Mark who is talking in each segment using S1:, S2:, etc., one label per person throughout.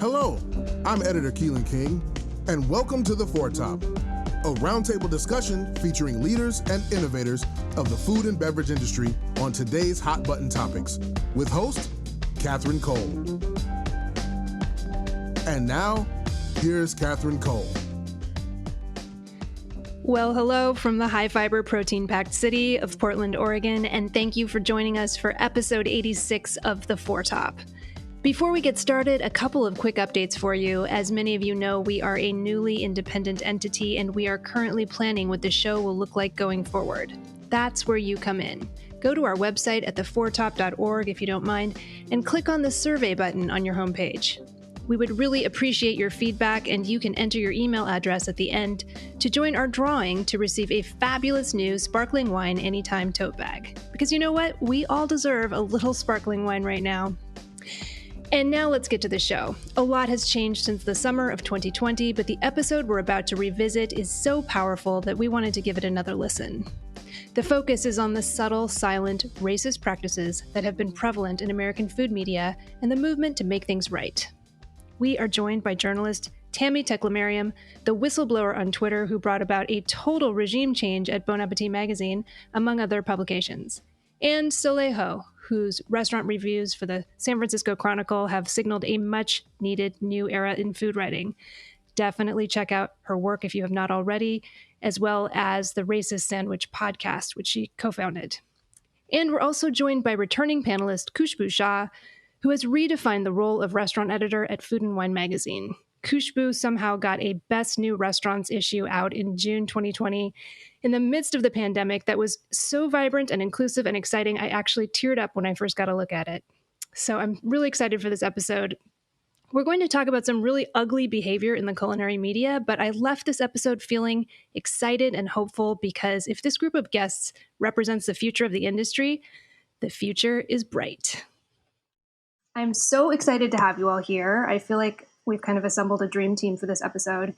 S1: Hello, I'm editor Keelan King, and welcome to The Foretop, a roundtable discussion featuring leaders and innovators of the food and beverage industry on today's hot button topics, with host Catherine Cole. And now, here's Catherine Cole.
S2: Well, hello from the high-fiber, protein-packed city of Portland, Oregon, and thank you for joining us for episode 86 of The Foretop. Before we get started, a couple of quick updates for you. As many of you know, we are a newly independent entity, and we are currently planning what the show will look like going forward. That's where you come in. Go to our website at theforetop.org if you don't mind, and click on the survey button on your homepage. We would really appreciate your feedback, and you can enter your email address at the end to join our drawing to receive a fabulous new sparkling wine anytime tote bag. Because you know what? We all deserve a little sparkling wine right now. And now let's get to the show. A lot has changed since the summer of 2020, but the episode we're about to revisit is so powerful that we wanted to give it another listen. The focus is on the subtle, silent, racist practices that have been prevalent in American food media and the movement to make things right. We are joined by journalist Tammy Teclamariam, the whistleblower on Twitter who brought about a total regime change at Bon Appetit magazine, among other publications, and Soleil Ho, whose restaurant reviews for the San Francisco Chronicle have signaled a much-needed new era in food writing. Definitely check out her work if you have not already, as well as the Racist Sandwich podcast, which she co-founded. And we're also joined by returning panelist Khushbu Shah, who has redefined the role of restaurant editor at Food and Wine magazine. Khushbu somehow got a Best New Restaurants issue out in June 2020 in the midst of the pandemic that was so vibrant and inclusive and exciting, I actually teared up when I first got a look at it. So I'm really excited for this episode. We're going to talk about some really ugly behavior in the culinary media, but I left this episode feeling excited and hopeful because if this group of guests represents the future of the industry, the future is bright. I'm so excited to have you all here. I feel like we've kind of assembled a dream team for this episode,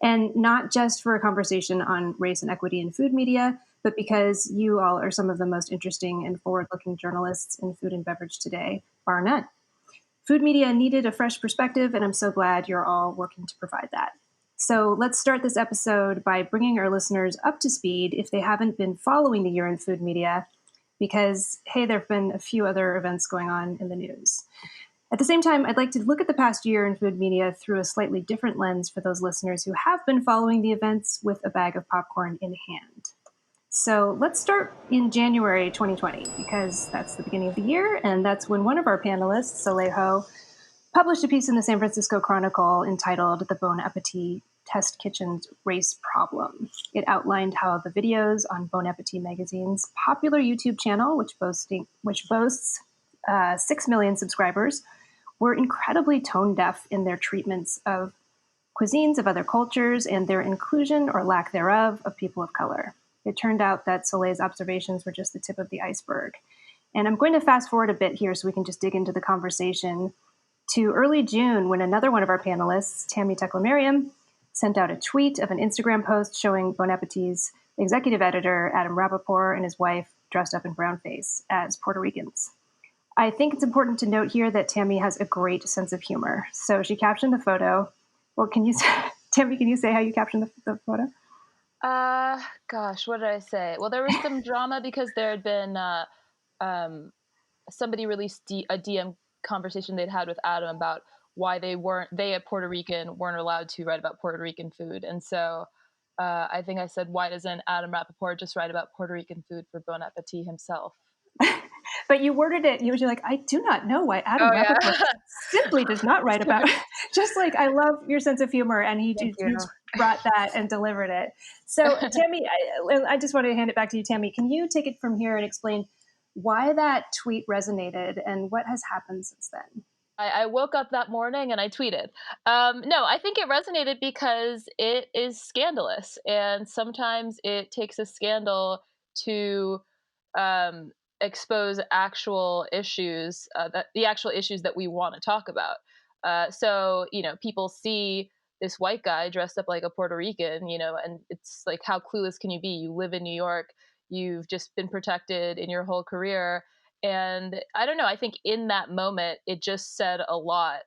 S2: and not just for a conversation on race and equity in food media, but because you all are some of the most interesting and forward-looking journalists in food and beverage today, bar none. Food media needed a fresh perspective, and I'm so glad you're all working to provide that. So let's start this episode by bringing our listeners up to speed if they haven't been following the year in food media, because, hey, there have been a few other events going on in the news. At the same time, I'd like to look at the past year in food media through a slightly different lens for those listeners who have been following the events with a bag of popcorn in hand. So let's start in January 2020, because that's the beginning of the year, and that's when one of our panelists, Soleil Ho, published a piece in the San Francisco Chronicle entitled The Bon Appetit Test Kitchen's Race Problem. It outlined how the videos on Bon Appetit magazine's popular YouTube channel, which boasts 6 million subscribers, were incredibly tone-deaf in their treatments of cuisines of other cultures and their inclusion or lack thereof of people of color. It turned out that Soleil's observations were just the tip of the iceberg. And I'm going to fast forward a bit here so we can just dig into the conversation to early June when another one of our panelists, Tammy Teclamariam, sent out a tweet of an Instagram post showing Bon Appetit's executive editor, Adam Rapoport, and his wife dressed up in brownface as Puerto Ricans. I think it's important to note here that Tammy has a great sense of humor. So she captioned the photo. Well, Tammy, can you say how you captioned the photo?
S3: Gosh, what did I say? Well, there was some drama because there had been somebody released a DM conversation they'd had with Adam about why they at Puerto Rican weren't allowed to write about Puerto Rican food. And so I think I said, why doesn't Adam Rapoport just write about Puerto Rican food for Bon Appetit himself?
S2: But you worded it, you were like, I do not know why Adam Rapoport simply does not write about it. Just like, I love your sense of humor, and he just brought that and delivered it. So Tammy, I just want to hand it back to you, Tammy. Can you take it from here and explain why that tweet resonated and what has happened since then?
S3: I woke up that morning and I tweeted. No, I think it resonated because it is scandalous. And sometimes it takes a scandal to expose actual issues, the actual issues that we want to talk about. So, people see this white guy dressed up like a Puerto Rican, and it's like, how clueless can you be? You live in New York. You've just been protected in your whole career. And I don't know, I think in that moment, it just said a lot.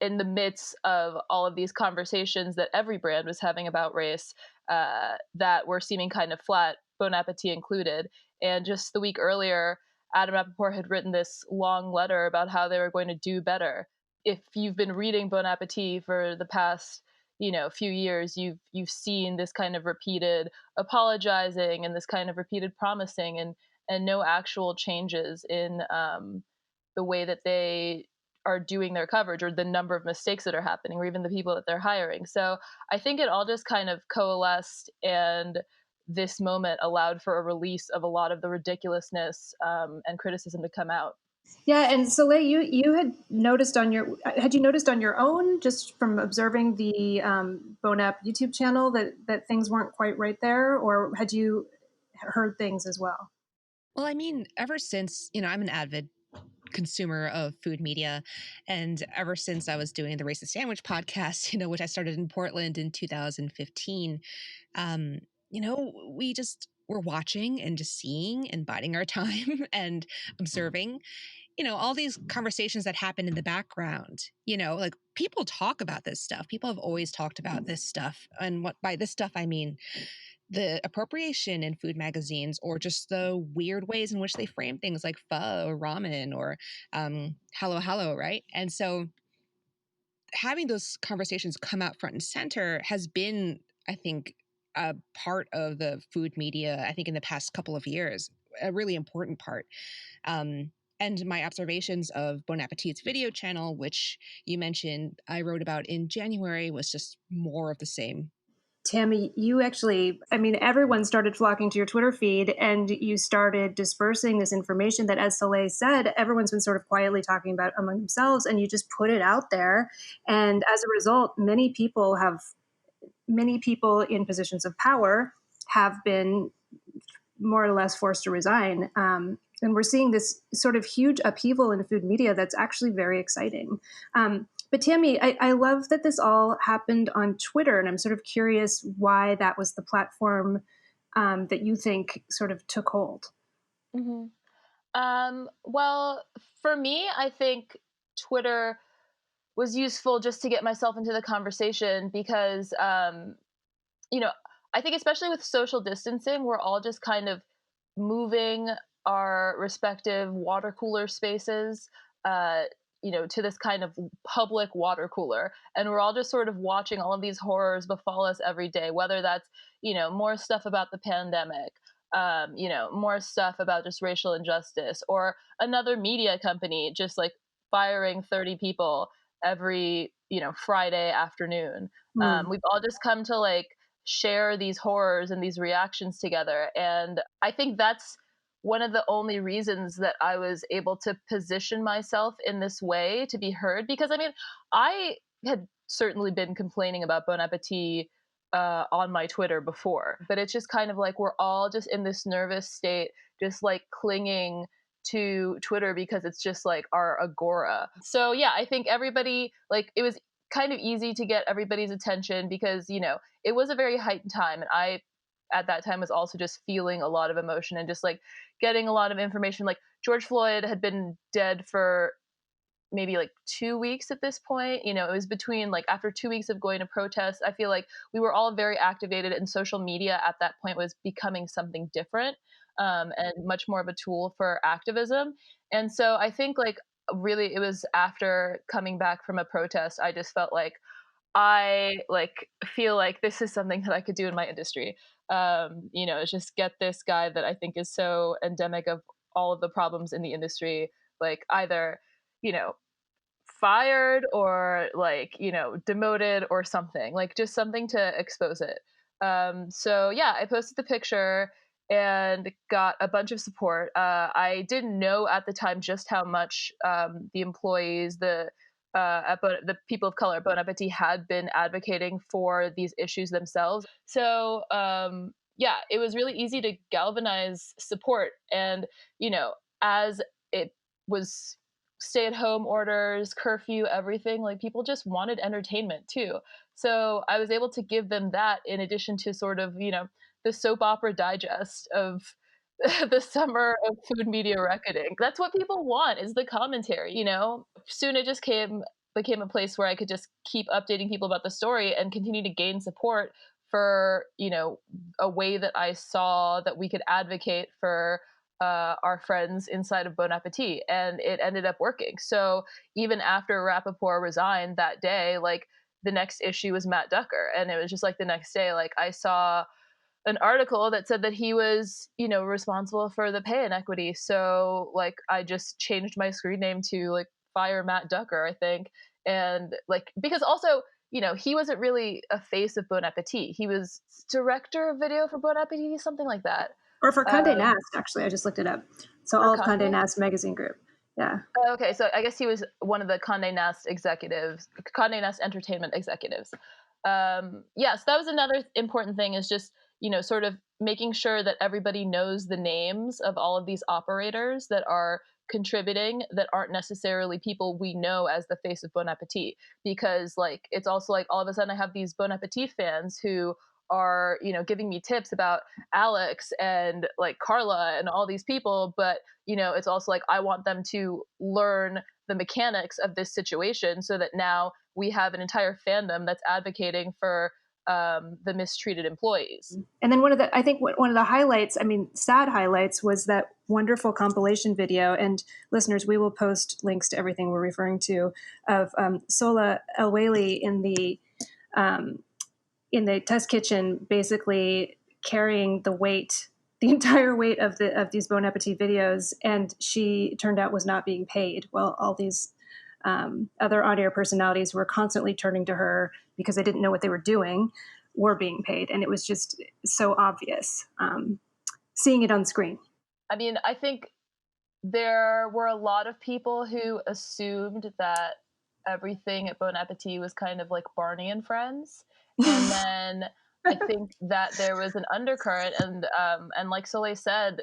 S3: in the midst of all of these conversations that every brand was having about race, that were seeming kind of flat, Bon Appetit included. And just the week earlier, Adam Rappaport had written this long letter about how they were going to do better. If you've been reading Bon Appetit for the past, few years, you've seen this kind of repeated apologizing and this kind of repeated promising, and no actual changes in the way that they are doing their coverage, or the number of mistakes that are happening, or even the people that they're hiring. So I think it all just kind of coalesced, and this moment allowed for a release of a lot of the ridiculousness and criticism to come out.
S2: Yeah, and Soleil, you had you noticed on your own, just from observing the Bon App YouTube channel, that things weren't quite right there, or had you heard things as well?
S4: Well, I mean, ever since, I'm an avid consumer of food media, and ever since I was doing the Racist Sandwich podcast, which I started in Portland in 2015, um, we just were watching and just seeing and biding our time and observing, all these conversations that happen in the background. Like, people talk about this stuff. People have always talked about this stuff. And what by this stuff, I mean the appropriation in food magazines, or just the weird ways in which they frame things like pho or ramen or hello hello, right? And so having those conversations come out front and center has been, I think, a part of the food media, I think, in the past couple of years, a really important part. And my observations of Bon Appetit's video channel, which you mentioned I wrote about in January, was just more of the same.
S2: Tammy, you actually, I mean, everyone started flocking to your Twitter feed, and you started dispersing this information that, as Soleil said, everyone's been sort of quietly talking about among themselves, and you just put it out there. And as a result, many people in positions of power have been more or less forced to resign. And we're seeing this sort of huge upheaval in food media that's actually very exciting. But Tammy, I love that this all happened on Twitter, and I'm sort of curious why that was the platform that you think sort of took hold.
S3: Hmm. Well, for me, I think Twitter was useful just to get myself into the conversation because, you know, I think especially with social distancing, we're all just kind of moving our respective water cooler spaces, uh, to this kind of public water cooler. And we're all just sort of watching all of these horrors befall us every day, whether that's, more stuff about the pandemic, more stuff about just racial injustice, or another media company just like firing 30 people every, Friday afternoon.
S2: Hmm.
S3: We've all just come to like share these horrors and these reactions together. And I think that's one of the only reasons that I was able to position myself in this way to be heard. Because I mean, I had certainly been complaining about Bon Appetit on my Twitter before, but it's just kind of like we're all just in this nervous state, just like clinging to Twitter because it's just like our agora. So yeah, I think everybody, like, it was kind of easy to get everybody's attention because, it was a very heightened time. And I, at that time, was also just feeling a lot of emotion and just like getting a lot of information. Like, George Floyd had been dead for maybe like 2 weeks at this point. It was between like after 2 weeks of going to protests, I feel like we were all very activated, and social media at that point was becoming something different, and much more of a tool for activism. And so I think like really it was after coming back from a protest, I just felt like I like feel like this is something that I could do in my industry. Is just get this guy that I think is so endemic of all of the problems in the industry, like either, you know, fired or like, demoted or something, like just something to expose it. So yeah, I posted the picture and got a bunch of support. I didn't know at the time just how much the employees, the people of color at Bon Appetit had been advocating for these issues themselves. So yeah, it was really easy to galvanize support. And, as it was stay at home orders, curfew, everything, like people just wanted entertainment too. So I was able to give them that in addition to sort of, the soap opera digest of the summer of food media reckoning. That's what people want, is the commentary. Soon it just came became a place where I could just keep updating people about the story and continue to gain support for, a way that I saw that we could advocate for our friends inside of Bon Appetit. And it ended up working. So even after Rappaport resigned that day, like the next issue was Matt Ducker. And it was just like the next day, like I saw an article that said that he was, responsible for the pay inequity. So like I just changed my screen name to like Fire Matt Ducker, I think. And like, because also, he wasn't really a face of Bon Appetit. He was director of video for Bon Appetit, something like that.
S2: Or for Condé Nast, actually. I just looked it up. So all of Condé Nast magazine group. Yeah.
S3: Okay, so I guess he was one of the Condé Nast executives, Condé Nast Entertainment executives. So that was another important thing, is just, sort of making sure that everybody knows the names of all of these operators that are contributing, that aren't necessarily people we know as the face of Bon Appetit. Because like it's also like all of a sudden I have these Bon Appetit fans who are, giving me tips about Alex and like Carla and all these people, but it's also like I want them to learn the mechanics of this situation so that now we have an entire fandom that's advocating for the mistreated employees.
S2: And then one of the highlights, I mean, sad highlights, was that wonderful compilation video. And listeners, we will post links to everything we're referring to, of Sola El-Waylly in the test kitchen, basically carrying the entire weight of these Bon Appetit videos, and she turned out was not being paid. Well, all these other on-air personalities who were constantly turning to her because they didn't know what they were doing were being paid, and it was just so obvious seeing it on screen.
S3: I mean, I think there were a lot of people who assumed that everything at Bon Appetit was kind of like Barney and Friends. And then I think that there was an undercurrent, and like Soleil said,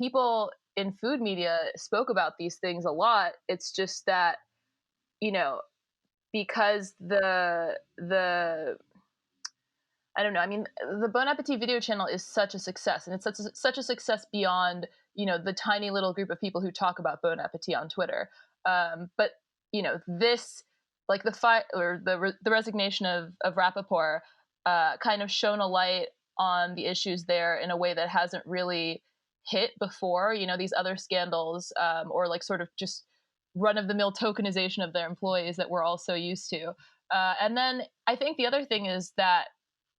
S3: people in food media spoke about these things a lot. It's just that, because the I don't know. I mean, the Bon Appetit video channel is such a success, and it's such a success beyond, the tiny little group of people who talk about Bon Appetit on Twitter. But this, like the fight or the resignation of Rappaport, kind of shone a light on the issues there in a way that hasn't really hit before. These other scandals, or like sort of just run of the mill tokenization of their employees that we're all so used to. And then I think the other thing is that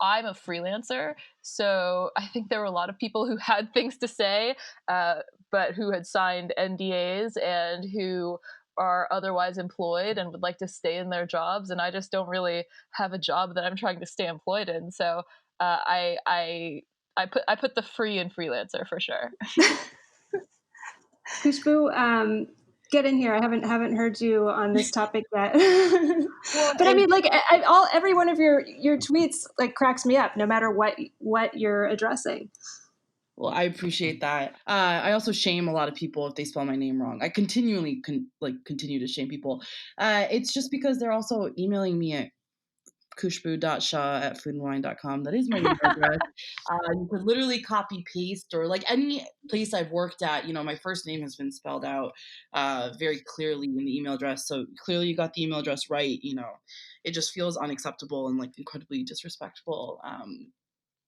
S3: I'm a freelancer, so I think there were a lot of people who had things to say, but who had signed NDAs and who are otherwise employed and would like to stay in their jobs. And I just don't really have a job that I'm trying to stay employed in. So I put the free in freelancer for sure.
S2: Khushbu, get in here. I haven't heard you on this topic yet. But I mean, like every one of your tweets like cracks me up, no matter what you're addressing.
S5: Well, I appreciate that. I also shame a lot of people if they spell my name wrong. I continually continue to shame people. It's just because they're also emailing me at khushbu.shah@foodandwine.com. That is my email address. You could literally copy paste, or like any place I've worked at, my first name has been spelled out very clearly in the email address. So clearly you got the email address right. It just feels unacceptable and like incredibly disrespectful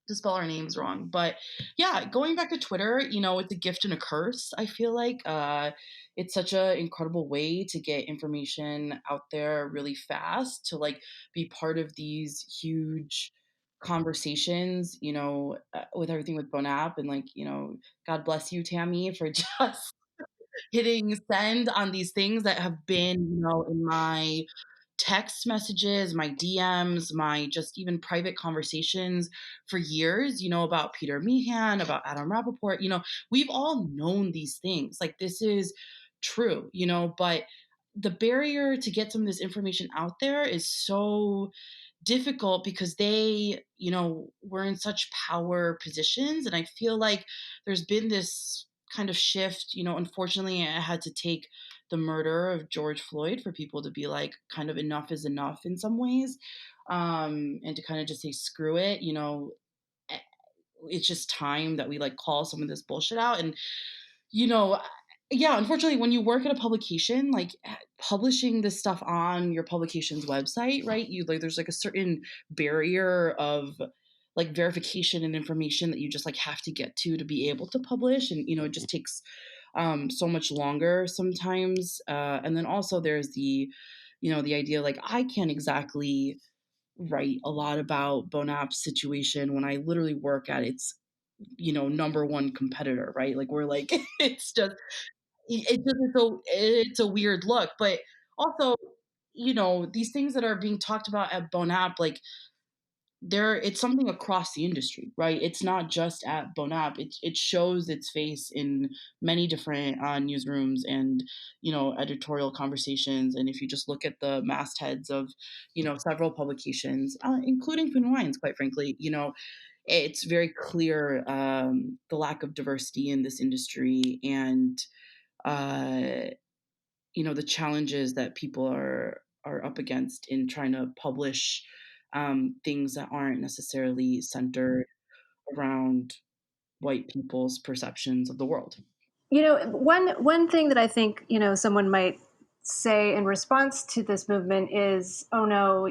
S5: to spell our names wrong. But yeah, going back to Twitter, it's a gift and a curse. I feel like it's such an incredible way to get information out there really fast, to like be part of these huge conversations, with everything with Bon App, and like, God bless you, Tammy, for just hitting send on these things that have been, in my text messages, my DMs, my just even private conversations for years, about Peter Meehan, about Adam Rappaport. We've all known these things. Like, this is true, but the barrier to get some of this information out there is so difficult because they, were in such power positions. And I feel like there's been this kind of shift, unfortunately, I had to take the murder of George Floyd for people to be like, kind of enough is enough in some ways. And to kind of just say, screw it, it's just time that we like call some of this bullshit out. And, Yeah, unfortunately, when you work at a publication, like publishing this stuff on your publication's website, right? You like there's like a certain barrier of like verification and information that you just like have to get to be able to publish, and it just takes so much longer sometimes. And then also there's the idea like I can't exactly write a lot about Bonap's situation when I literally work at its number one competitor, right? Like we're like it's just it's a weird look, but also, these things that are being talked about at Bonap, like it's something across the industry, right? It's not just at Bonap. It shows its face in many different newsrooms and editorial conversations. And if you just look at the mastheads of several publications, including Food and Wines, quite frankly, it's very clear the lack of diversity in this industry and uh, the challenges that people are up against in trying to publish things that aren't necessarily centered around white people's perceptions of the world.
S2: One thing that I think someone might say in response to this movement is, oh no,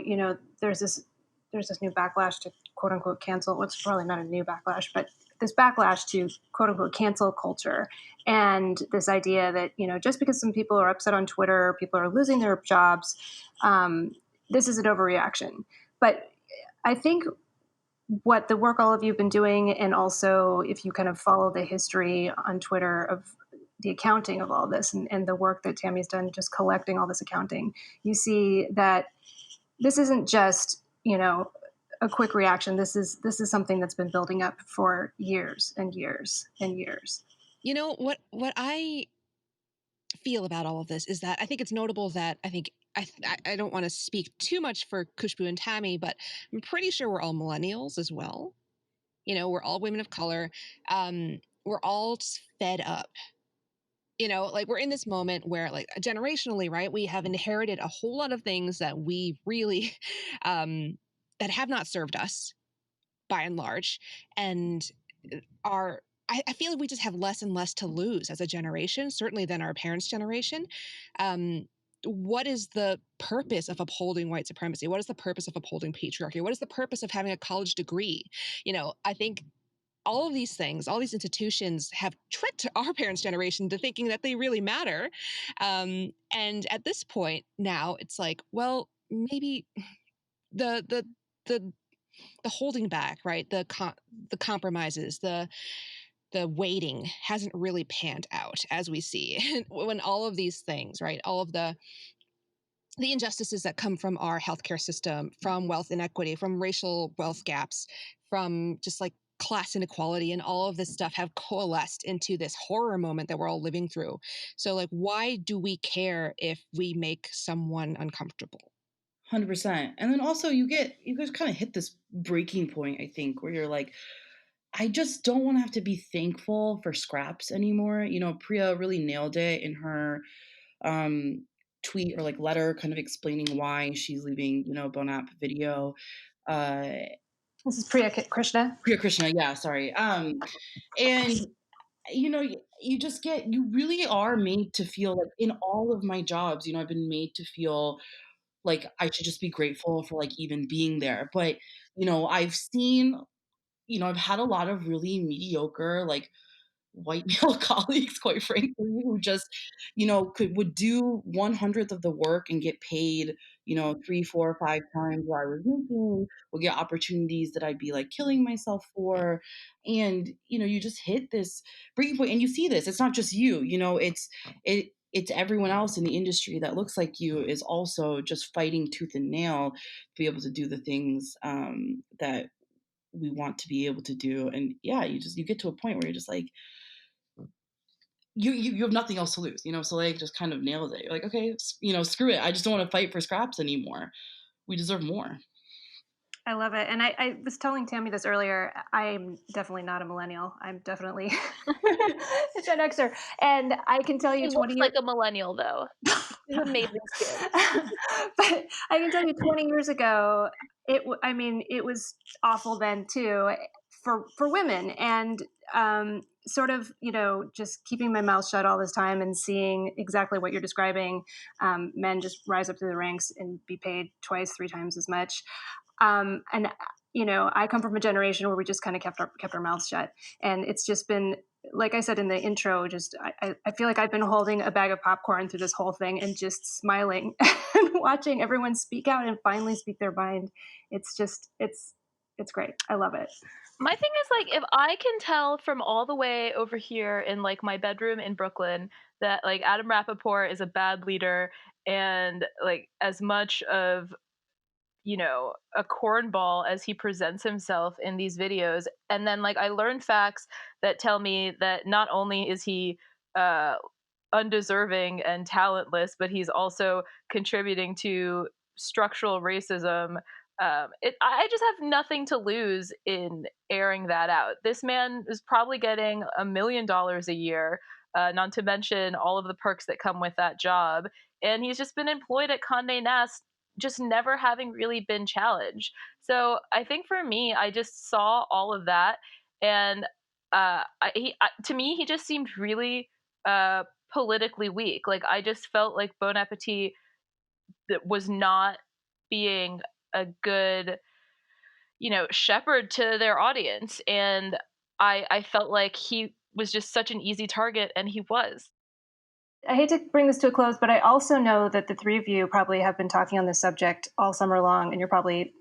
S2: there's this new backlash to quote unquote cancel. Well, it's probably not a new backlash, but this backlash to quote unquote cancel culture, and this idea that just because some people are upset on Twitter, people are losing their jobs, this is an overreaction. But I think what the work all of you have been doing, and also if you kind of follow the history on Twitter of the accounting of all this, and the work that Tammy's done just collecting all this accounting, you see that this isn't just a quick reaction. This is something that's been building up for years and years and years.
S4: What I feel about all of this is that I think it's notable that I don't want to speak too much for Kushbu and Tammy, but I'm pretty sure we're all millennials as well. We're all women of color. We're all just fed up. Like we're in this moment where, like, generationally, right, we have inherited a whole lot of things that we really, that have not served us by and large, and are. I feel like we just have less and less to lose as a generation, certainly than our parents' generation. What is the purpose of upholding white supremacy? What is the purpose of upholding patriarchy? What is the purpose of having a college degree? I think all of these things, all these institutions have tricked our parents' generation to thinking that they really matter. And at this point now, it's like, well, maybe the the the the holding back, right? The compromises, the waiting hasn't really panned out as we see. When all of these things, right? All of the injustices that come from our healthcare system, from wealth inequity, from racial wealth gaps, from just like class inequality, and all of this stuff have coalesced into this horror moment that we're all living through. So, like, why do we care if we make someone uncomfortable?
S5: 100%. And then also you guys kind of hit this breaking point, I think, where you're like, I just don't want to have to be thankful for scraps anymore. Priya really nailed it in her um, tweet or like letter, kind of explaining why she's leaving, Bonap video. Uh,
S2: This is Priya Krishna.
S5: Priya Krishna, yeah, sorry. And you really are made to feel like in all of my jobs, I've been made to feel like I should just be grateful for like even being there. But, I've seen, I've had a lot of really mediocre, like white male colleagues, quite frankly, who just, would do 1/100th of the work and get paid, 3, 4, 5 times what I was making, will get opportunities that I'd be like killing myself for. And, you just hit this breaking point, and you see this. It's not just you, it's everyone else in the industry that looks like you is also just fighting tooth and nail to be able to do the things that we want to be able to do. And yeah, you get to a point where you're just like, you have nothing else to lose, so like just kind of nails it. You're like, okay, screw it. I just don't want to fight for scraps anymore. We deserve more.
S2: I love it. And I was telling Tammy this earlier. I'm definitely not a millennial. I'm definitely a Gen Xer. And I can tell you
S3: He
S2: 20
S3: looks
S2: years.
S3: like a millennial, though. He's amazing skin.
S2: But I can tell you 20 years ago, it was awful then too for women. And sort of, just keeping my mouth shut all this time and seeing exactly what you're describing, men just rise up through the ranks and be paid twice, three times as much. And I come from a generation where we just kind of kept our mouths shut, and it's just been, like I said in the intro, just I feel like I've been holding a bag of popcorn through this whole thing and just smiling and watching everyone speak out and finally speak their mind. It's just it's great. I love it.
S3: My thing is, like, if I can tell from all the way over here in, like, my bedroom in Brooklyn that, like, Adam Rappaport is a bad leader and, like, as much of, a cornball as he presents himself in these videos, and then, like, I learn facts that tell me that not only is he uh undeserving and talentless, but he's also contributing to structural racism. I just have nothing to lose in airing that out. This man is probably getting $1 million a year, not to mention all of the perks that come with that job. And he's just been employed at Condé Nast, just never having really been challenged. So I think for me, I just saw all of that, and to me, he just seemed really politically weak. Like, I just felt like Bon Appetit that was not being a good, shepherd to their audience, and I felt like he was just such an easy target, and he was.
S2: I hate to bring this to a close, but I also know that the three of you probably have been talking on this subject all summer long, and you're probably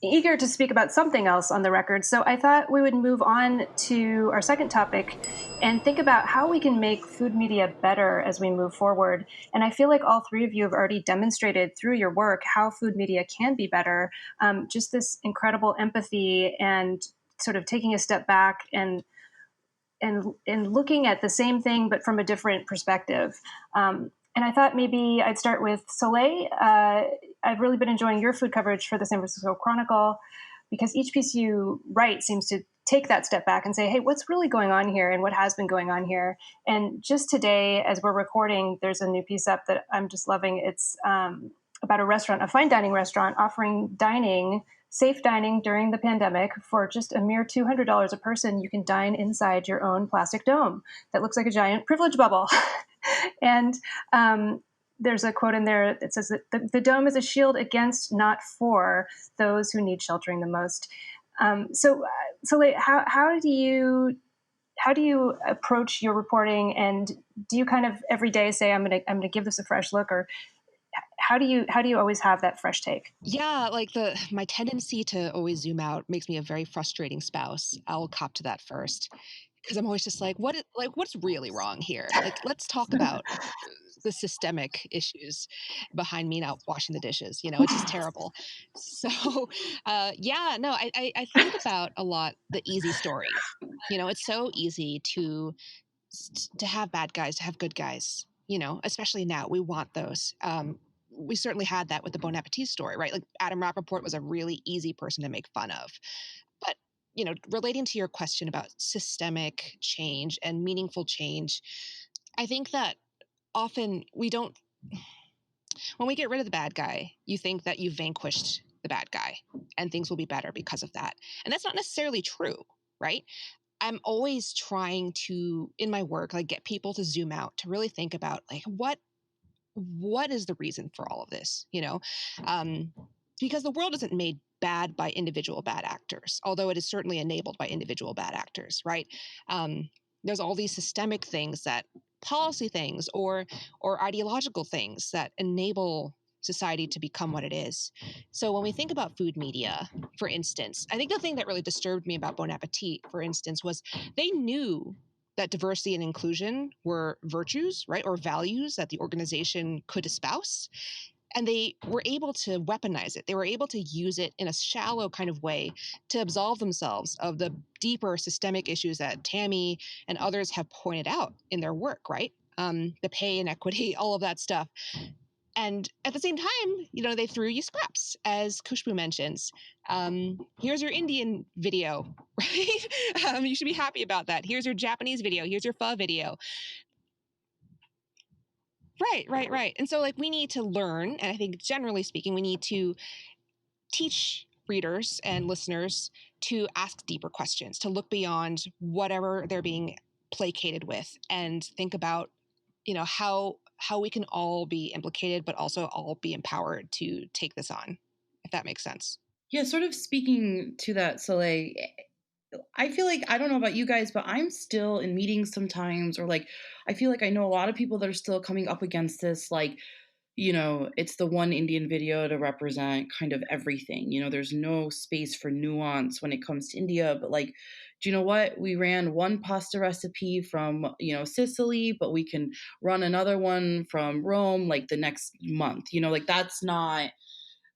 S2: eager to speak about something else on the record. So I thought we would move on to our second topic and think about how we can make food media better as we move forward. And I feel like all three of you have already demonstrated through your work how food media can be better. Just this incredible empathy and sort of taking a step back and looking at the same thing but from a different perspective. And I thought maybe I'd start with Soleil. I've really been enjoying your food coverage for the San Francisco Chronicle, because each piece you write seems to take that step back and say, hey, what's really going on here and what has been going on here? And just today, as we're recording, there's a new piece up that I'm just loving. It's about a restaurant, a fine dining restaurant, offering safe dining during the pandemic for just a mere $200 a person. You can dine inside your own plastic dome that looks like a giant privilege bubble. And there's a quote in there that says that the dome is a shield against, not for, those who need sheltering the most. So how do you approach your reporting, and do you kind of every day say I'm gonna give this a fresh look, or how do you always have that fresh take?
S4: Yeah, like my tendency to always zoom out makes me a very frustrating spouse. I'll cop to that first, because I'm always just like, what's really wrong here? Like, let's talk about the systemic issues behind me not washing the dishes. It's just terrible. So, yeah, no, I think about a lot the easy story. It's so easy to have bad guys, to have good guys. Especially now, we want those. We certainly had that with the Bon Appetit story, right? Like, Adam Rappaport was a really easy person to make fun of. But, relating to your question about systemic change and meaningful change, I think that often when we get rid of the bad guy, you think that you've vanquished the bad guy and things will be better because of that. And that's not necessarily true, right? I'm always trying to, in my work, like, get people to zoom out, to really think about, like, what is the reason for all of this, because the world isn't made bad by individual bad actors, although it is certainly enabled by individual bad actors, right? There's all these systemic things, that policy things or ideological things that enable society to become what it is. So when we think about food media, for instance, I think the thing that really disturbed me about Bon Appetit, for instance, was they knew that diversity and inclusion were virtues, right, or values that the organization could espouse. And they were able to weaponize it. They were able to use it in a shallow kind of way to absolve themselves of the deeper systemic issues that Tammy and others have pointed out in their work, right? The pay inequity, all of that stuff. And at the same time, they threw you scraps, as Kushbu mentions. Here's your Indian video, right? You should be happy about that. Here's your Japanese video. Here's your pho video. Right. And so, like, we need to learn, and I think generally speaking, we need to teach readers and listeners to ask deeper questions, to look beyond whatever they're being placated with, and think about, how we can all be implicated, but also all be empowered to take this on, if that makes sense.
S5: Yeah, sort of speaking to that, Soleil, I feel like, I don't know about you guys, but I'm still in meetings sometimes, or like, I feel like I know a lot of people that are still coming up against this, like, it's the one Indian video to represent kind of everything. There's no space for nuance when it comes to India. But like, do you know what? We ran one pasta recipe from, Sicily, but we can run another one from Rome like the next month. Like that's not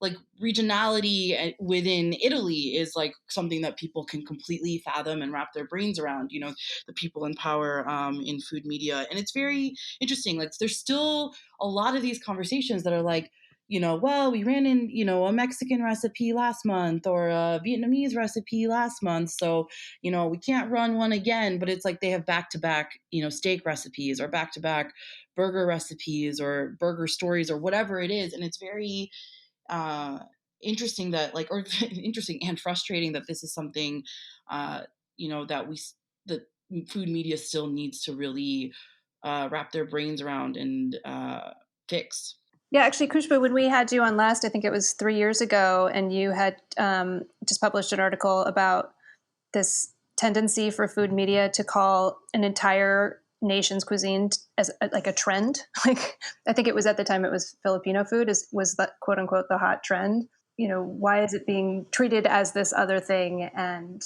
S5: like regionality within Italy is like something that people can completely fathom and wrap their brains around, the people in power in food media. And it's very interesting. Like there's still a lot of these conversations that are like, well, we ran in, a Mexican recipe last month or a Vietnamese recipe last month. So, we can't run one again, but it's like they have back to back, steak recipes or back to back burger recipes or burger stories or whatever it is. And it's very, uh interesting that like, or interesting and frustrating that this is something that the food media still needs to really wrap their brains around and fix.
S2: Yeah, actually, Kushba, when we had you on last, I think it was 3 years ago, and you had just published an article about this tendency for food media to call an entire nation's cuisine as like a trend. Like, I think it was at the time it was Filipino food was the quote unquote the hot trend. Why is it being treated as this other thing and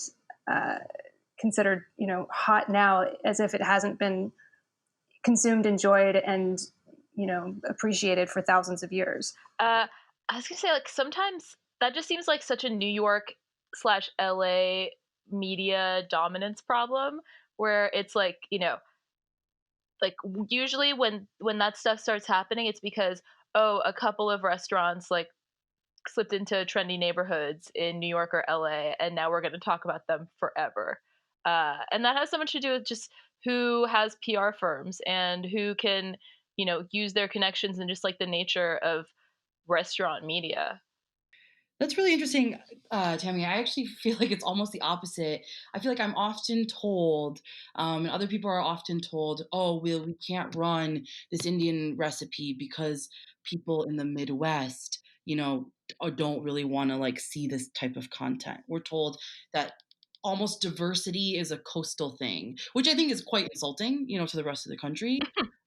S2: considered, hot now as if it hasn't been consumed, enjoyed, and, appreciated for thousands of years?
S3: I was gonna say, like, sometimes that just seems like such a New York slash LA media dominance problem, where it's like, like usually when that stuff starts happening, it's because, oh, a couple of restaurants like slipped into trendy neighborhoods in New York or LA, and now we're going to talk about them forever. And that has so much to do with just who has PR firms and who can, use their connections and just like the nature of restaurant media.
S5: That's really interesting, Tammy. I actually feel like it's almost the opposite. I feel like I'm often told, and other people are often told, oh, well, we can't run this Indian recipe because people in the Midwest, don't really want to like see this type of content. We're told that almost diversity is a coastal thing, which I think is quite insulting, to the rest of the country.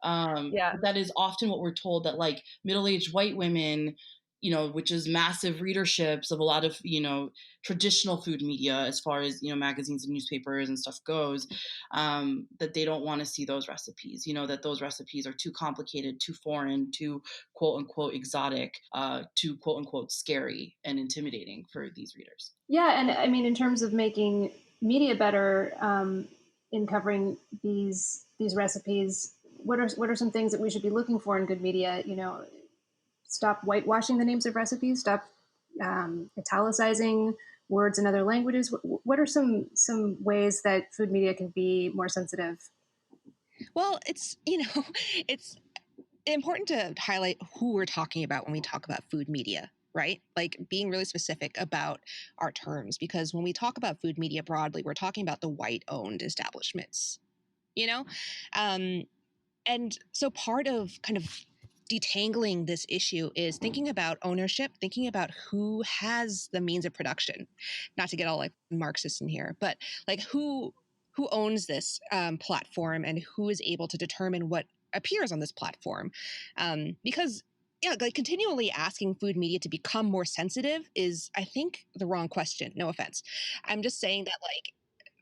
S3: Yeah.
S5: But that is often what we're told, that like middle-aged white women, which is massive readerships of a lot of, traditional food media as far as, magazines and newspapers and stuff goes, that they don't want to see those recipes, that those recipes are too complicated, too foreign, too quote unquote exotic, too quote unquote scary and intimidating for these readers.
S2: Yeah, and I mean, in terms of making media better in covering these recipes, what are some things that we should be looking for in good media? Stop whitewashing the names of recipes. Stop italicizing words in other languages. What are some ways that food media can be more sensitive?
S4: Well, it's it's important to highlight who we're talking about when we talk about food media, right? Like being really specific about our terms, because when we talk about food media broadly, we're talking about the white owned establishments, you know? Um, and so part of kind of detangling this issue is thinking about ownership, thinking about who has the means of production. Not to get all like Marxist in here, but like who owns this platform and who is able to determine what appears on this platform. Because yeah, like continually asking food media to become more sensitive is, I think, the wrong question. No offense. I'm just saying that like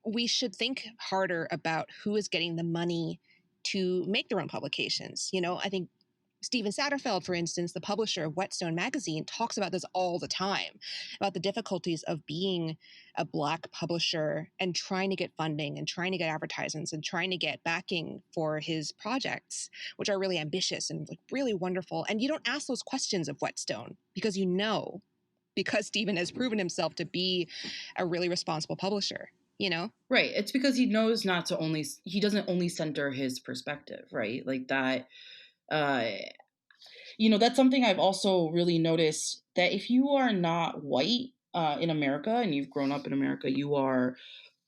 S4: we should think harder about who is getting the money to make their own publications. I think Steven Satterfeld, for instance, the publisher of Whetstone magazine, talks about this all the time, about the difficulties of being a Black publisher and trying to get funding and trying to get advertisements and trying to get backing for his projects, which are really ambitious and like really wonderful. And you don't ask those questions of Whetstone because Steven has proven himself to be a really responsible publisher.
S5: Right. It's because he doesn't only center his perspective, right? Like that, uh, that's something I've also really noticed, that if you are not white, in America and you've grown up in America, you are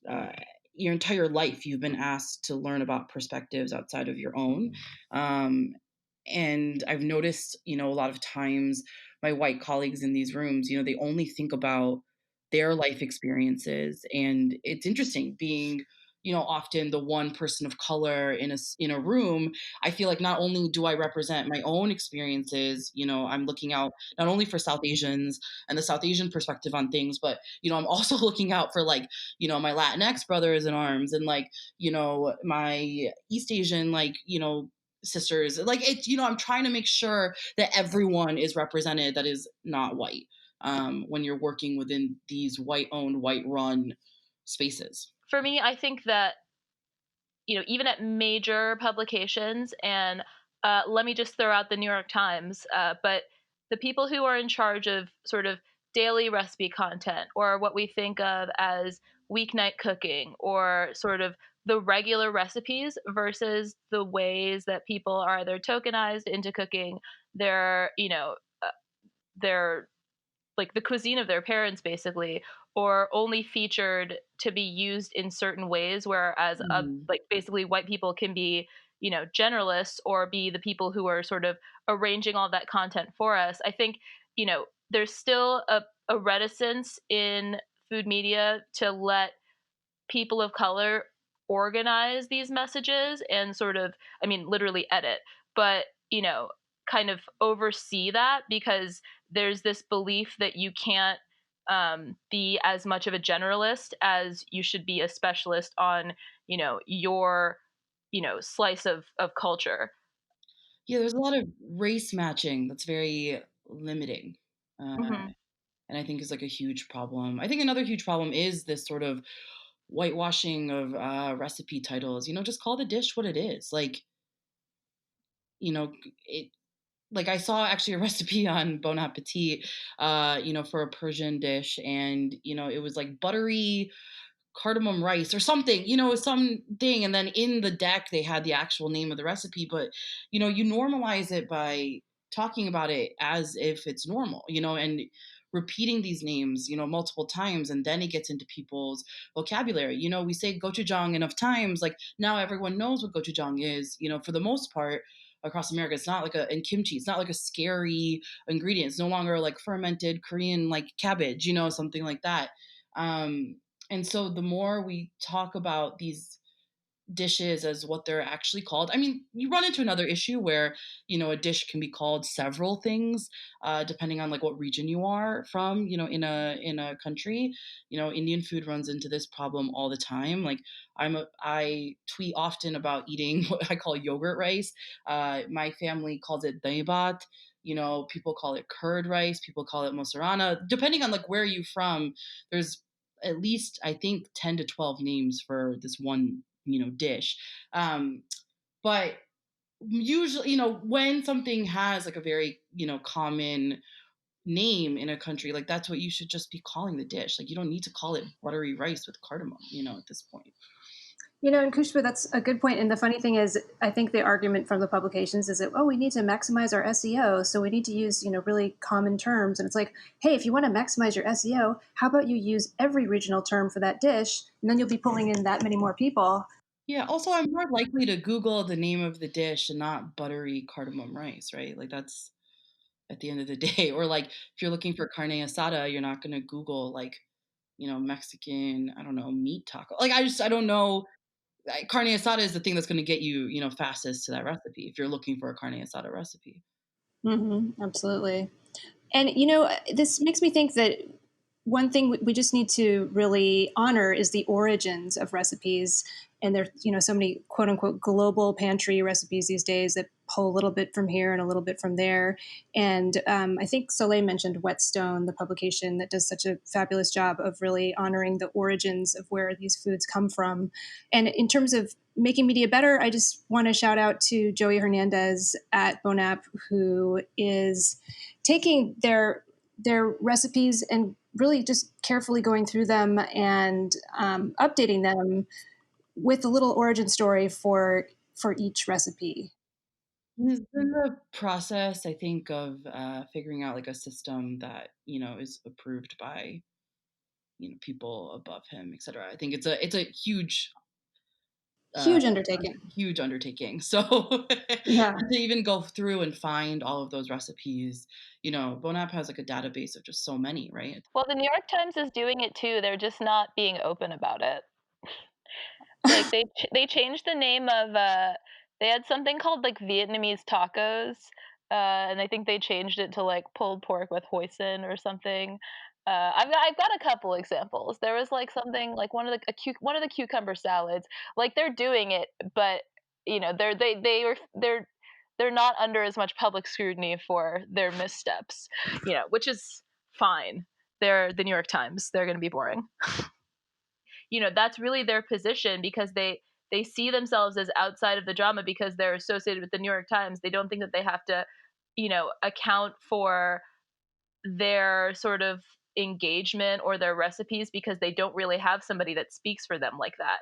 S5: uh, your entire life you've been asked to learn about perspectives outside of your own. Um, and I've noticed, a lot of times my white colleagues in these rooms, they only think about their life experiences. And it's interesting being, often the one person of color in a room. I feel like not only do I represent my own experiences, I'm looking out not only for South Asians and the South Asian perspective on things, but I'm also looking out for like my Latinx brothers in arms and like, my East Asian, like, sisters. Like it, I'm trying to make sure that everyone is represented that is not white when you're working within these white owned, white run spaces.
S3: For me, I think that, even at major publications, and let me just throw out the New York Times, but the people who are in charge of sort of daily recipe content, or what we think of as weeknight cooking, or sort of the regular recipes versus the ways that people are either tokenized into cooking their, their like the cuisine of their parents basically, or only featured to be used in certain ways, whereas
S5: Mhm.
S3: like basically white people can be, generalists, or be the people who are sort of arranging all that content for us. I think, there's still a reticence in food media to let people of color organize these messages and sort of, I mean, literally edit, but, kind of oversee that, because there's this belief that you can't be as much of a generalist as you should be a specialist on, your, slice of culture.
S5: Yeah, there's a lot of race matching that's very limiting.
S3: Hmm.
S5: And I think is like a huge problem. I think another huge problem is this sort of whitewashing of recipe titles. Just call the dish what it is. Like, it like I saw actually a recipe on Bon Appetit, for a Persian dish, and it was like buttery cardamom rice or something, something. And then in the deck, they had the actual name of the recipe, but, you normalize it by talking about it as if it's normal, and repeating these names, multiple times. And then it gets into people's vocabulary. We say gochujang enough times, like now everyone knows what gochujang is, for the most part across America. It's not like and kimchi, it's not like a scary ingredient. It's no longer like fermented Korean, like cabbage, something like that. Um, and so the more we talk about these dishes as what they're actually called, I mean, you run into another issue where, a dish can be called several things, depending on like what region you are from, in a country. Indian food runs into this problem all the time. Like I tweet often about eating what I call yogurt rice. My family calls it daibat. People call it curd rice. People call it mozzarella. Depending on like where you're from, there's at least I think 10 to 12 names for this one dish. But usually, when something has like a very common name in a country, like that's what you should just be calling the dish. Like you don't need to call it buttery rice with cardamom, at this point.
S2: And Kushba, that's a good point. And the funny thing is, I think the argument from the publications is that, oh, we need to maximize our SEO. So we need to use, really common terms. And it's like, hey, if you want to maximize your SEO, how about you use every regional term for that dish? And then you'll be pulling in that many more people.
S5: Yeah, also I'm more likely to Google the name of the dish and not buttery cardamom rice, right? Like that's at the end of the day. Or like if you're looking for carne asada, you're not going to Google like, Mexican, I don't know, meat taco. Like I don't know. Carne asada is the thing that's going to get you, fastest to that recipe if you're looking for a carne asada recipe.
S2: Absolutely. And this makes me think that one thing we just need to really honor is the origins of recipes. And there's so many quote unquote global pantry recipes these days that pull a little bit from here and a little bit from there. And I think Soleil mentioned Whetstone, the publication that does such a fabulous job of really honoring the origins of where these foods come from. And in terms of making media better, I just want to shout out to Joey Hernandez at Bonap, who is taking their recipes and really just carefully going through them and updating them with a little origin story for each recipe.
S5: It's in the process, I think, of figuring out like a system that is approved by people above him, etc. I think it's a huge
S2: Huge undertaking.
S5: huge undertaking. So
S2: Yeah.
S5: to even go through and find all of those recipes, Bon has like a database of just so many, right?
S3: Well, the New York Times is doing it too. They're just not being open about it. Like they changed the name of they had something called like Vietnamese tacos, and I think they changed it to like pulled pork with hoisin or something. I've got a couple examples. There was like something like one of the cucumber salads. Like they're doing it, but they're not under as much public scrutiny for their missteps, which is fine. They're the New York Times. They're going to be boring. That's really their position because they see themselves as outside of the drama because they're associated with the New York Times. They don't think that they have to account for their sort of engagement or their recipes because they don't really have somebody that speaks for them like that,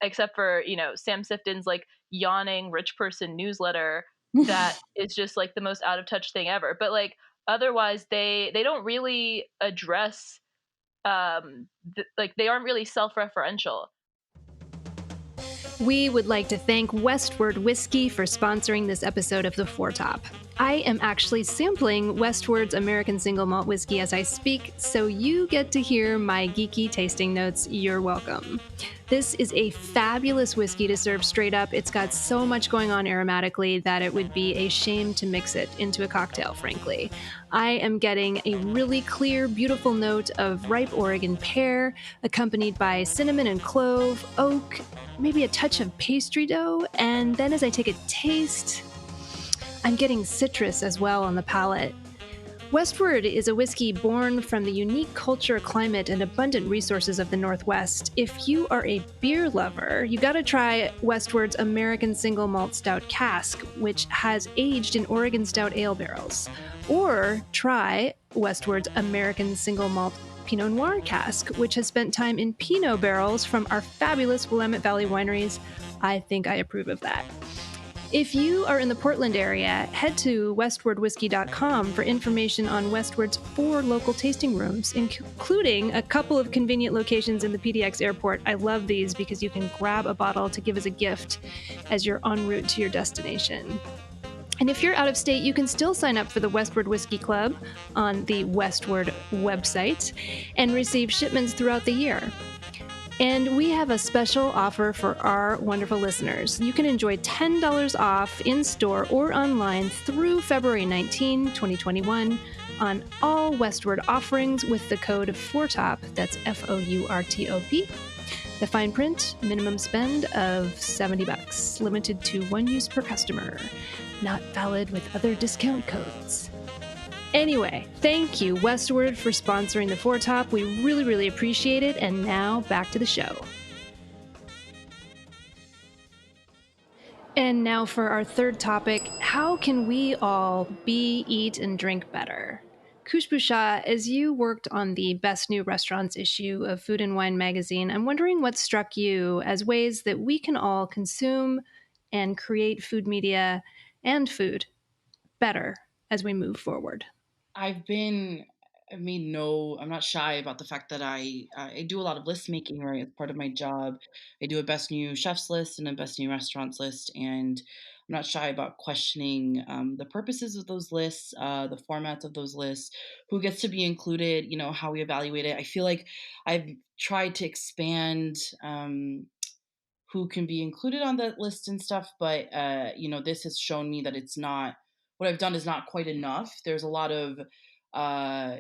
S3: except for Sam Sifton's like yawning rich person newsletter that is just like the most out of touch thing ever. But like otherwise they don't really address like they aren't really self-referential.
S2: We would like to thank Westward Whiskey for sponsoring this episode of The Foretop. I am actually sampling Westward's American Single Malt Whiskey as I speak, so you get to hear my geeky tasting notes. You're welcome. This is a fabulous whiskey to serve straight up. It's got so much going on aromatically that it would be a shame to mix it into a cocktail, frankly. I am getting a really clear, beautiful note of ripe Oregon pear, accompanied by cinnamon and clove, oak, maybe a touch of pastry dough, and then as I take a taste, I'm getting citrus as well on the palate. Westward is a whiskey born from the unique culture, climate, and abundant resources of the Northwest. If you are a beer lover, you gotta try Westward's American Single Malt Stout Cask, which has aged in Oregon Stout ale barrels. Or try Westward's American Single Malt Pinot Noir Cask, which has spent time in Pinot barrels from our fabulous Willamette Valley wineries. I think I approve of that. If you are in the Portland area, head to westwardwhiskey.com for information on Westward's 4 local tasting rooms, including a couple of convenient locations in the PDX airport. I love these because you can grab a bottle to give as a gift as you're en route to your destination. And if you're out of state, you can still sign up for the Westward Whiskey Club on the Westward website and receive shipments throughout the year. And we have a special offer for our wonderful listeners. You can enjoy $10 off in-store or online through February 19, 2021 on all Westward offerings with the code FORTOP, that's FOURTOP. The fine print, minimum spend of $70, limited to 1 use per customer. Not valid with other discount codes. Anyway, thank you, Westward, for sponsoring the Foretop. We really, really appreciate it. And now, back to the show. And now for our third topic, how can we all be, eat, and drink better? Khushbu Shah, as you worked on the Best New Restaurants issue of Food and Wine magazine, I'm wondering what struck you as ways that we can all consume and create food media and food better as we move forward.
S5: I'm not shy about the fact that I do a lot of list making, right? It's part of my job. I do a best new chefs list and a best new restaurants list, and I'm not shy about questioning the purposes of those lists, the formats of those lists, who gets to be included, how we evaluate it. I feel like I've tried to expand who can be included on that list and stuff, but this has shown me that it's not, what I've done is not quite enough. There's a lot of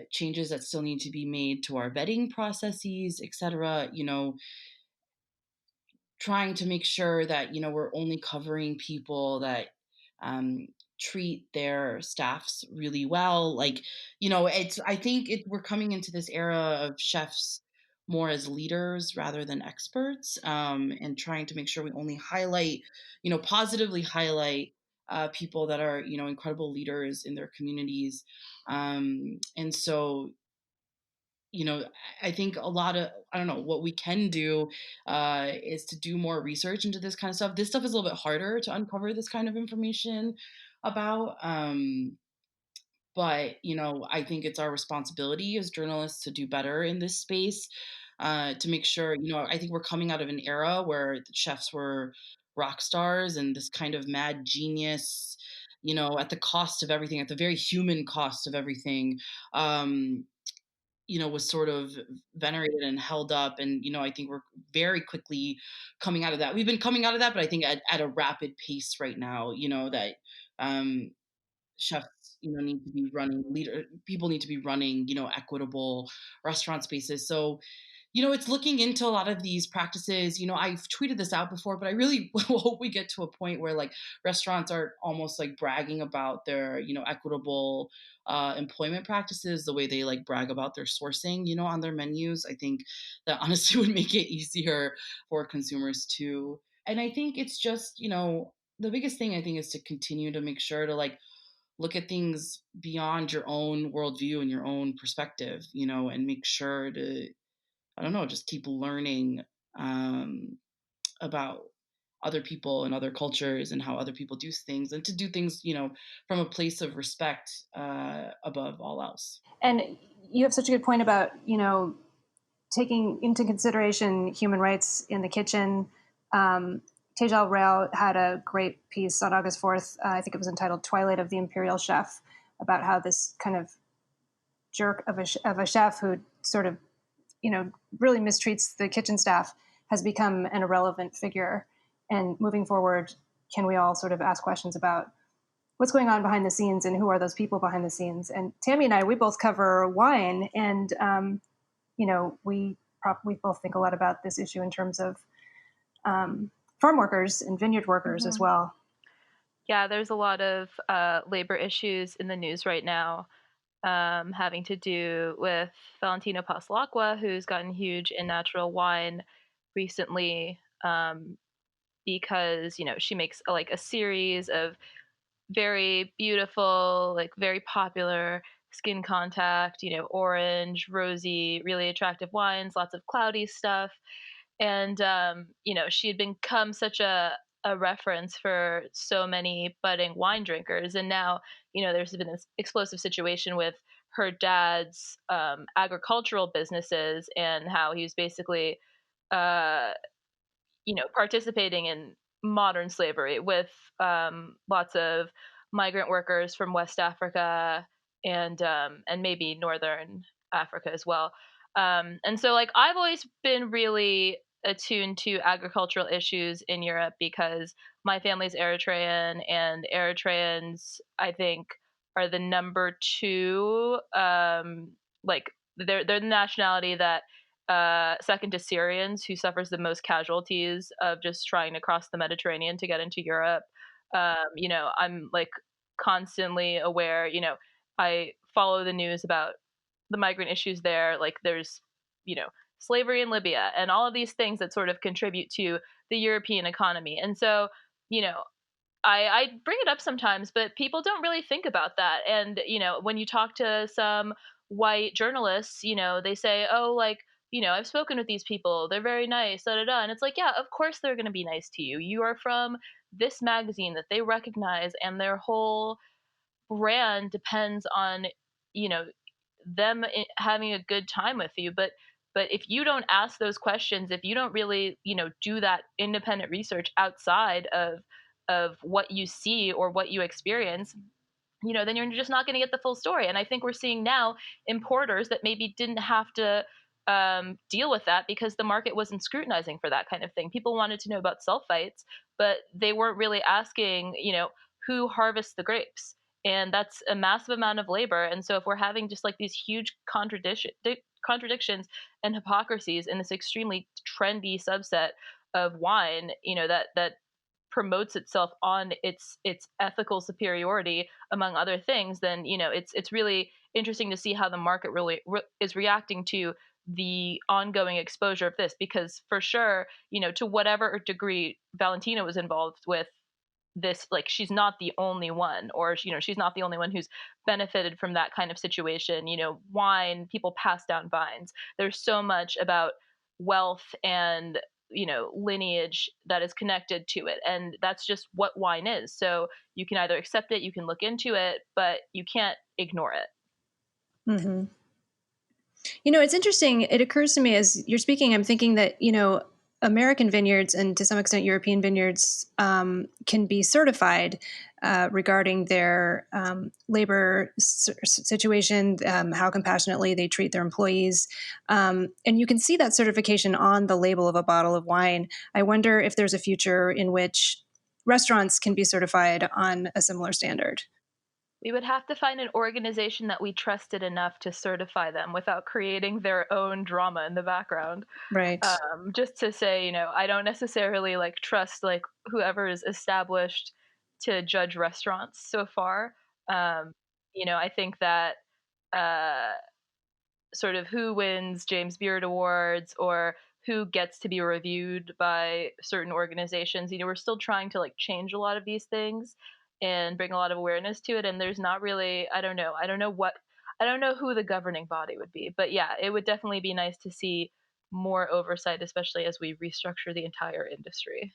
S5: changes that still need to be made to our vetting processes, etc. Trying to make sure that we're only covering people that treat their staffs really well. Like, I think we're coming into this era of chefs more as leaders rather than experts, and trying to make sure we only highlight, positively highlight people that are, incredible leaders in their communities. And so, I think a lot of, I don't know, what we can do is to do more research into this kind of stuff. This stuff is a little bit harder to uncover this kind of information about. But, I think it's our responsibility as journalists to do better in this space. to make sure, I think we're coming out of an era where the chefs were rock stars and this kind of mad genius, at the cost of everything, at the very human cost of everything, um, was sort of venerated and held up. And, I think we're very quickly coming out of that. We've been coming out of that, but I think at a rapid pace right now, that um, chefs, need to be running people need to be running, equitable restaurant spaces. So, it's looking into a lot of these practices. I've tweeted this out before, but I really hope we get to a point where like restaurants are almost like bragging about their, equitable employment practices the way they like brag about their sourcing, on their menus. I think that honestly would make it easier for consumers too. And I think it's just, the biggest thing I think is to continue to make sure to like look at things beyond your own worldview and your own perspective, and make sure to, I don't know, just keep learning about other people and other cultures and how other people do things, and to do things, from a place of respect above all else.
S2: And you have such a good point about, taking into consideration human rights in the kitchen. Tejal Rao had a great piece on August 4th. I think it was entitled Twilight of the Imperial Chef, about how this kind of jerk of a chef who sort of, really mistreats the kitchen staff has become an irrelevant figure. And moving forward, can we all sort of ask questions about what's going on behind the scenes and who are those people behind the scenes? And Tammy and I, we both cover wine, and we both think a lot about this issue in terms of farm workers and vineyard workers as well.
S3: Yeah, there's a lot of labor issues in the news right now, having to do with Valentino Pasalacqua, who's gotten huge in natural wine recently, because she makes like a series of very beautiful, like very popular skin contact, orange, rosy, really attractive wines, lots of cloudy stuff. And she had become such a reference for so many budding wine drinkers. And now, there's been this explosive situation with her dad's agricultural businesses, and how he was basically uh, participating in modern slavery with lots of migrant workers from West Africa and maybe Northern Africa as well. And so, like, I've always been really attuned to agricultural issues in Europe because my family's Eritrean, and Eritreans, I think, are the number two, like, they're the nationality that second to Syrians, who suffers the most casualties of just trying to cross the Mediterranean to get into Europe. I'm like constantly aware. I follow the news about the migrant issues there. Like there's, slavery in Libya and all of these things that sort of contribute to the European economy. And so, you know, I bring it up sometimes, but people don't really think about that. And, when you talk to some white journalists, they say, oh, like, I've spoken with these people. They're very nice, da da da. And it's like, yeah, of course they're going to be nice to you. You are from this magazine that they recognize, and their whole brand depends on, you know, them having a good time with you. But if you don't ask those questions, if you don't really, do that independent research outside of what you see or what you experience, then you're just not going to get the full story. And I think we're seeing now importers that maybe didn't have to deal with that because the market wasn't scrutinizing for that kind of thing. People wanted to know about sulfites, but they weren't really asking, who harvests the grapes. And that's a massive amount of labor. And so if we're having just like these huge contradictions and hypocrisies in this extremely trendy subset of wine, that promotes itself on its ethical superiority among other things, then it's really interesting to see how the market really is reacting to the ongoing exposure of this, because for sure, to whatever degree Valentina was involved with this, like, she's not the only one, or she's not the only one who's benefited from that kind of situation. Wine, people pass down vines. There's so much about wealth and lineage that is connected to it, and that's just what wine is. So you can either accept it, you can look into it, but you can't ignore it.
S2: Mm-hmm. It's interesting. It occurs to me as you're speaking, I'm thinking that, American vineyards and to some extent European vineyards can be certified regarding their labor situation, how compassionately they treat their employees. And you can see that certification on the label of a bottle of wine. I wonder if there's a future in which restaurants can be certified on a similar standard.
S3: We would have to find an organization that we trusted enough to certify them without creating their own drama in the background.
S2: Right.
S3: Just to say, I don't necessarily like trust like whoever is established to judge restaurants so far. I think that uh, sort of who wins James Beard Awards or who gets to be reviewed by certain organizations. We're still trying to like change a lot of these things and bring a lot of awareness to it. And there's not really, I don't know who the governing body would be. But yeah, it would definitely be nice to see more oversight, especially as we restructure the entire industry.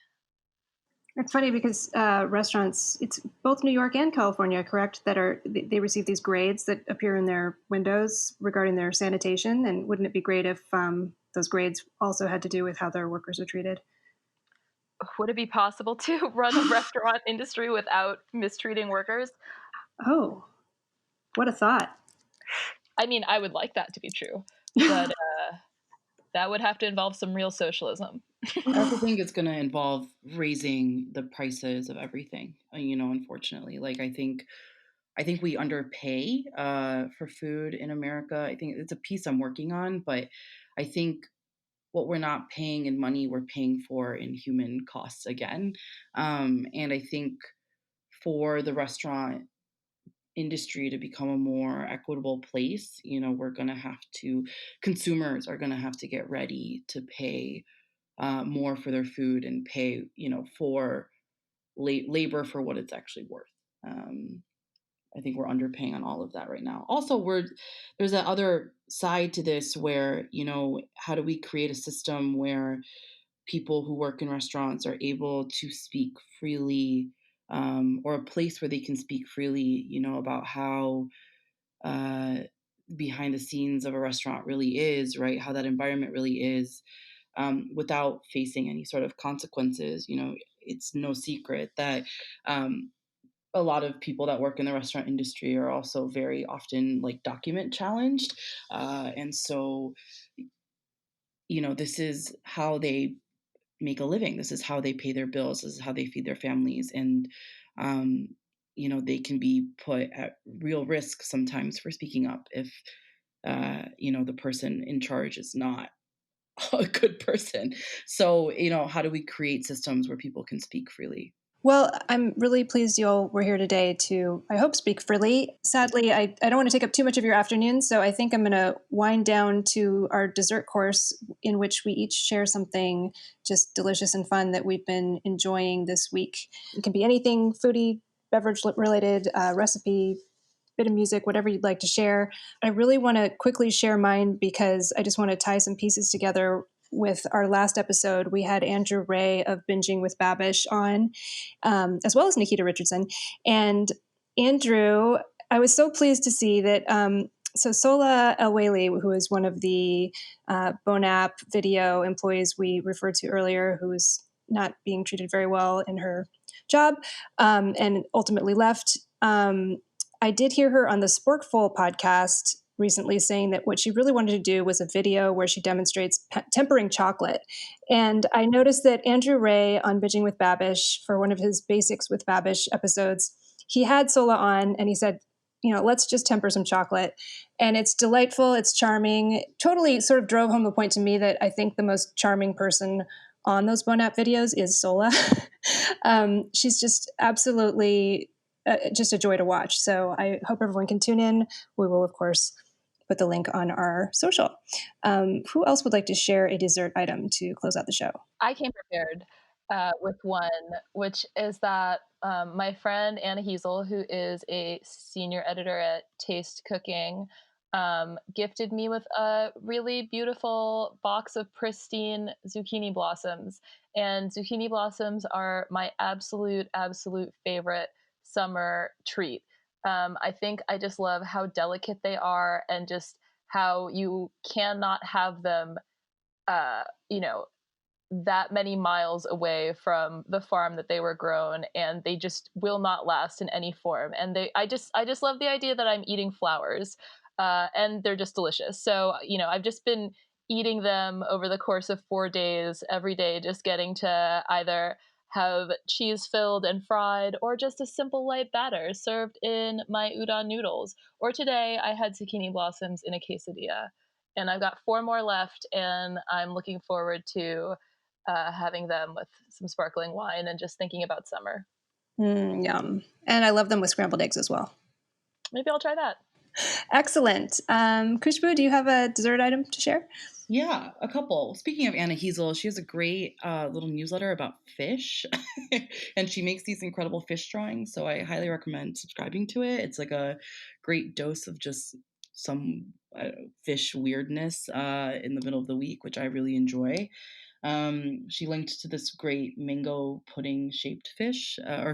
S2: It's funny because restaurants, it's both New York and California, correct, that they receive these grades that appear in their windows regarding their sanitation. And wouldn't it be great if those grades also had to do with how their workers are treated?
S3: Would it be possible to run a restaurant industry without mistreating workers?
S2: Oh, what a thought.
S3: I mean, I would like that to be true, but that would have to involve some real socialism.
S5: I also think it's going to involve raising the prices of everything. Unfortunately, like I think we underpay for food in America. I think it's a piece I'm working on, but I think what we're not paying in money, we're paying for in human costs again. And I think for the restaurant industry to become a more equitable place, we're going to have to, consumers are going to have to get ready to pay more for their food and pay, for labor for what it's actually worth. I think we're underpaying on all of that right now. Also, there's that other side to this where, how do we create a system where people who work in restaurants are able to speak freely, or a place where they can speak freely, about how behind the scenes of a restaurant really is, right? How that environment really is, without facing any sort of consequences. It's no secret that a lot of people that work in the restaurant industry are also very often like document challenged. And so, this is how they make a living. This is how they pay their bills. This is how they feed their families. And, they can be put at real risk sometimes for speaking up if, the person in charge is not a good person. So, how do we create systems where people can speak freely?
S2: Well, I'm really pleased you all were here today to, I hope, speak freely. Sadly, I don't want to take up too much of your afternoon, so I think I'm going to wind down to our dessert course in which we each share something just delicious and fun that we've been enjoying this week. It can be anything foodie, beverage related, recipe, bit of music, whatever you'd like to share. I really want to quickly share mine because I just want to tie some pieces together. With our last episode, we had Andrew Ray of Binging with Babish on, as well as Nikita Richardson. And Andrew, I was so pleased to see that. So Sola El-Waili, who is one of the Bonap video employees we referred to earlier, who was not being treated very well in her job and ultimately left. I did hear her on the Sporkful podcast recently saying that what she really wanted to do was a video where she demonstrates tempering chocolate. And I noticed that Andrew Ray on Binging with Babish, for one of his Basics with Babish episodes, he had Sola on and he said, let's just temper some chocolate. And it's delightful. It's charming. Totally sort of drove home the point to me that I think the most charming person on those Bonap videos is Sola. She's just absolutely just a joy to watch. So I hope everyone can tune in. We will, of course, put the link on our social. Who else would like to share a dessert item to close out the show?
S3: I came prepared with one, which is that my friend Anna Heasel, who is a senior editor at Taste Cooking, gifted me with a really beautiful box of pristine zucchini blossoms. And zucchini blossoms are my absolute favorite summer treat. I think I just love how delicate they are and just how you cannot have them, you know, that many miles away from the farm that they were grown, and they just will not last in any form. And I just love the idea that I'm eating flowers, and they're just delicious. So, I've just been eating them over the course of 4 days, every day, just getting to either have cheese filled and fried, or just a simple light batter served in my udon noodles. Or today I had zucchini blossoms in a quesadilla. And I've got 4 more left, and I'm looking forward to having them with some sparkling wine and just thinking about summer.
S2: Yum. And I love them with scrambled eggs as well.
S3: Maybe I'll try that.
S2: Excellent. Khushbu, do you have a dessert item to share?
S5: Yeah, a couple. Speaking of Anna Hezel, she has a great little newsletter about fish, and she makes these incredible fish drawings. So I highly recommend subscribing to it. It's like a great dose of just some fish weirdness in the middle of the week, which I really enjoy. She linked to this great mango pudding shaped fish, or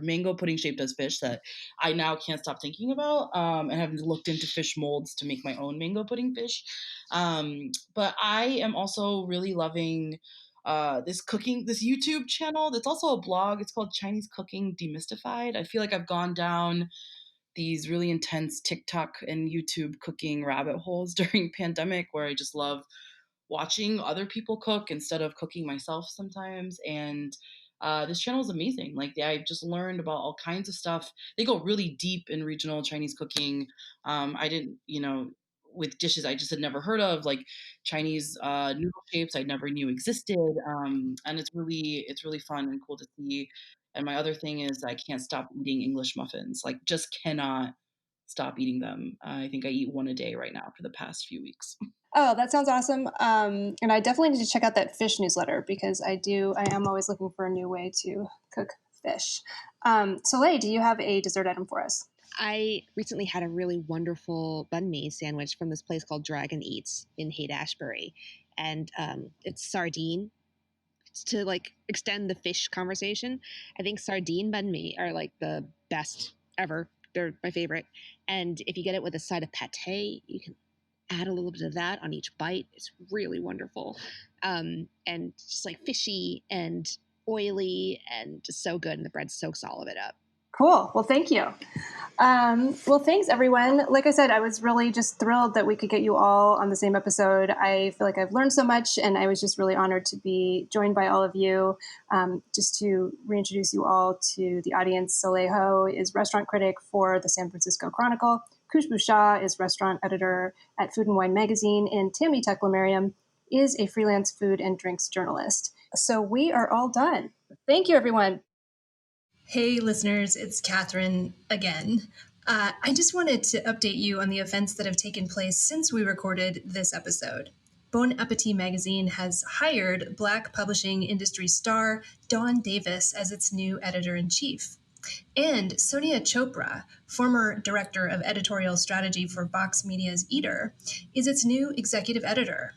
S5: mango pudding shaped as fish that I now can't stop thinking about, and have looked into fish molds to make my own mango pudding fish. But I am also really loving this YouTube channel that's also a blog. It's called Chinese Cooking Demystified. I feel like I've gone down these really intense TikTok and YouTube cooking rabbit holes during pandemic, where I just love watching other people cook instead of cooking myself sometimes. And this channel is amazing. Like, I've just learned about all kinds of stuff. They go really deep in regional Chinese cooking. I didn't, with dishes I just had never heard of, like Chinese noodle shapes I never knew existed. And it's really fun and cool to see. And my other thing is I can't stop eating English muffins. Like, just cannot stop eating them. I think I eat one a day right now for the past few weeks.
S2: Oh, that sounds awesome. And I definitely need to check out that fish newsletter, because I am always looking for a new way to cook fish. Soleil, do you have a dessert item for us?
S4: I recently had a really wonderful banh mi sandwich from this place called Dragon Eats in Haight-Ashbury. And it's sardine. To like extend the fish conversation, I think sardine banh mi are like the best ever. They're my favorite. And if you get it with a side of pate, you can add a little bit of that on each bite. It's really wonderful. And just like fishy and oily and just so good. And the bread soaks all of it up.
S2: Cool. Well, thank you. Well, thanks, everyone. Like I said, I was really just thrilled that we could get you all on the same episode. I feel like I've learned so much, and I was just really honored to be joined by all of you. Just to reintroduce you all to the audience, Soleil Ho is restaurant critic for the San Francisco Chronicle. Khushbu Shah is restaurant editor at Food and Wine magazine, and Tammy Teklemariam is a freelance food and drinks journalist. So we are all done. Thank you, everyone. Hey, listeners, it's Catherine again. I just wanted to update you on the events that have taken place since we recorded this episode. Bon Appetit magazine has hired Black publishing industry star Dawn Davis as its new editor-in-chief. And Sonia Chopra, former director of editorial strategy for Vox Media's Eater, is its new executive editor.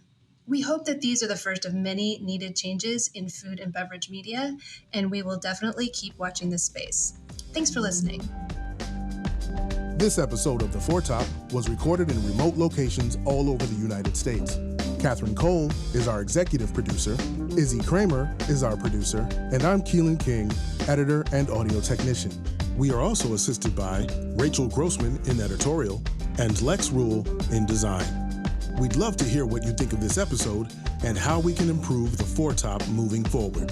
S2: We hope that these are the first of many needed changes in food and beverage media, and we will definitely keep watching this space. Thanks for listening.
S1: This episode of The Foretop was recorded in remote locations all over the United States. Catherine Cole is our executive producer, Izzy Kramer is our producer, and I'm Keelan King, editor and audio technician. We are also assisted by Rachel Grossman in editorial and Lex Rule in design. We'd love to hear what you think of this episode and how we can improve The Foretop moving forward.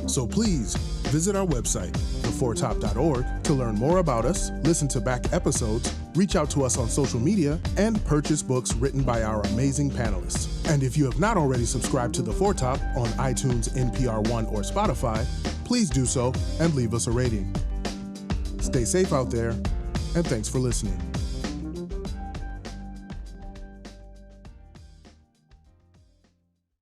S1: So please visit our website, theforetop.org, to learn more about us, listen to back episodes, reach out to us on social media, and purchase books written by our amazing panelists. And if you have not already subscribed to The Foretop on iTunes, NPR One, or Spotify, please do so and leave us a rating. Stay safe out there, and thanks for listening.